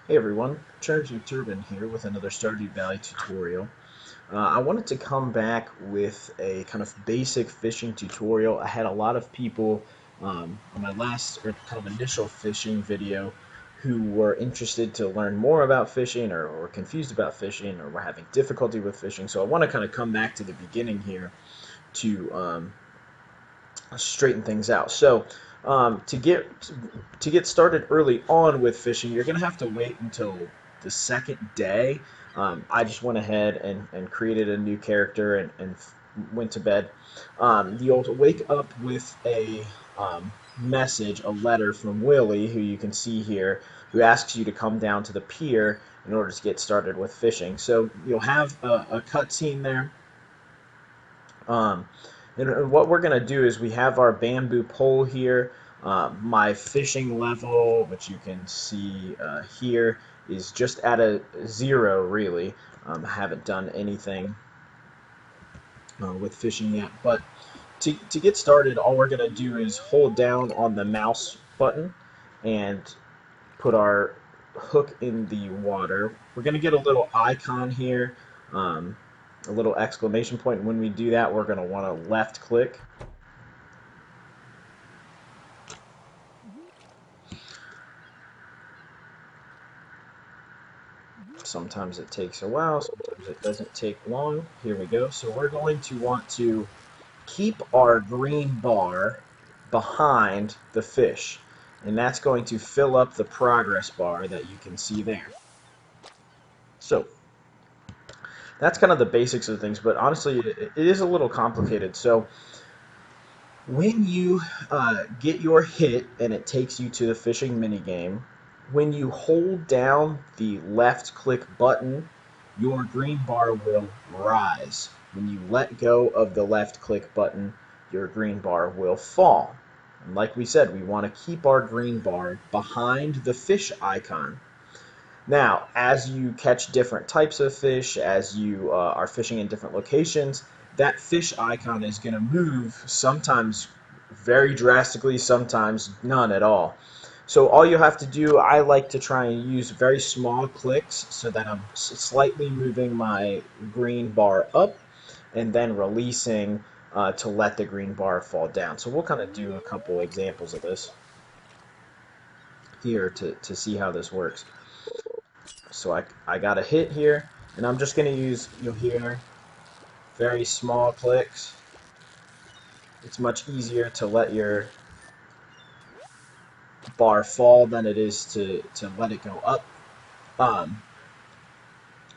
Hey everyone, Charger Turbine here with another Stardew Valley tutorial. I wanted to come back with a kind of basic fishing tutorial. I had a lot of people on my last or kind of initial fishing video who were interested to learn more about fishing or confused about fishing or were having difficulty with fishing. So I want to kind of come back to the beginning here to straighten things out. So to get started early on with fishing, you're gonna have to wait until the second day. I just went ahead and created a new character and went to bed. You'll wake up with a message, a letter from Willie, who you can see here, who asks you to come down to the pier in order to get started with fishing. So you'll have a cutscene there. Um, and what we're going to do is we have our bamboo pole here. My fishing level, which you can see here, is just at a 0, really. I haven't done anything with fishing yet. But to get started, all we're going to do is hold down on the mouse button and put our hook in the water. We're going to get a little icon here, a little exclamation point. And when we do that, we're going to want to left click. Sometimes it takes a while, sometimes it doesn't take long. Here we go. So we're going to want to keep our green bar behind the fish. And that's going to fill up the progress bar that you can see there. So that's kind of the basics of things, but honestly, it is a little complicated. So when you get your hit and it takes you to the fishing minigame, when you hold down the left click button, your green bar will rise. When you let go of the left click button, your green bar will fall. And like we said, we want to keep our green bar behind the fish icon. Now, as you catch different types of fish, as you are fishing in different locations, that fish icon is going to move, sometimes very drastically, sometimes none at all. So all you have to do, I like to try and use very small clicks so that I'm slightly moving my green bar up and then releasing to let the green bar fall down. So we'll kind of do a couple examples of this here to see how this works. So I got a hit here, and I'm just going to use, you'll hear, very small clicks. It's much easier to let your bar fall than it is to let it go up. Um,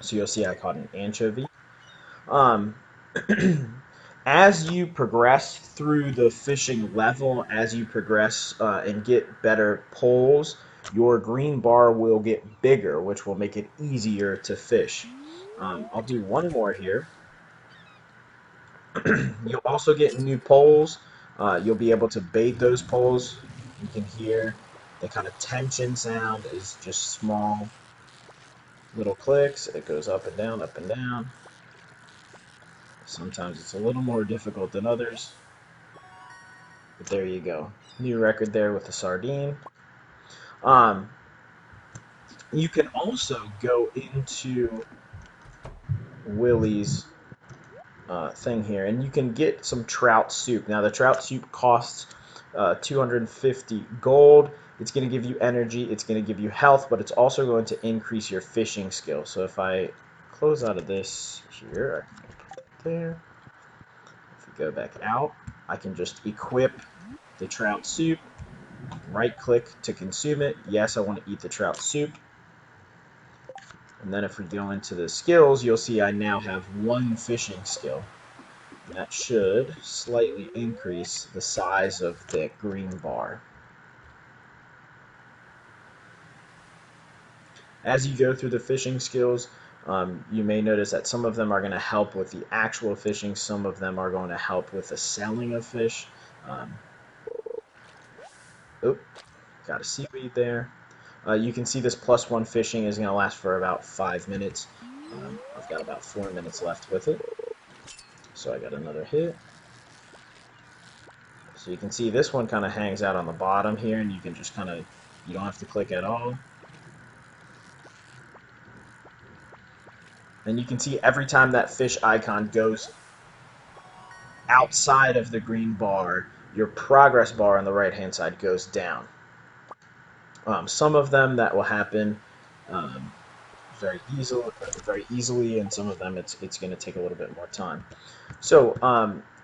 so you'll see I caught an anchovy. Um, as you progress through the fishing level, as you progress and get better poles, your green bar will get bigger, which will make it easier to fish. I'll do one more here. You'll also get new poles. You'll be able to bait those poles. You can hear the kind of tension sound is just small little clicks. It goes up and down, up and down. Sometimes it's a little more difficult than others. But there you go. New record there with the sardine. Um, you can also go into Willie's thing here, and you can get some trout soup. Now, the trout soup costs 250 gold. It's going to give you energy, it's going to give you health, but it's also going to increase your fishing skill. So if I close out of this here, I can put that there. If we go back out, I can just equip the trout soup, right click to consume it. Yes, I want to eat the trout soup. And then if we go into the skills, you'll see I now have one fishing skill. That should slightly increase the size of the green bar. As you go through the fishing skills, you may notice that some of them are going to help with the actual fishing, some of them are going to help with the selling of fish. Um, oh, got a seaweed there. You can see this +1 fishing is going to last for about 5 minutes. I've got about 4 minutes left with it. So I got another hit. So you can see this one kind of hangs out on the bottom here, and you can just kind of, you don't have to click at all. And you can see every time that fish icon goes outside of the green bar, your progress bar on the right-hand side goes down. Some of them that will happen um, very easily, and some of them it's going to take a little bit more time. So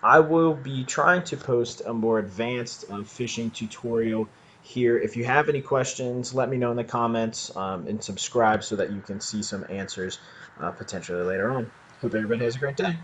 I will be trying to post a more advanced fishing tutorial here. If you have any questions, let me know in the comments and subscribe so that you can see some answers potentially later on. Hope everybody has a great day.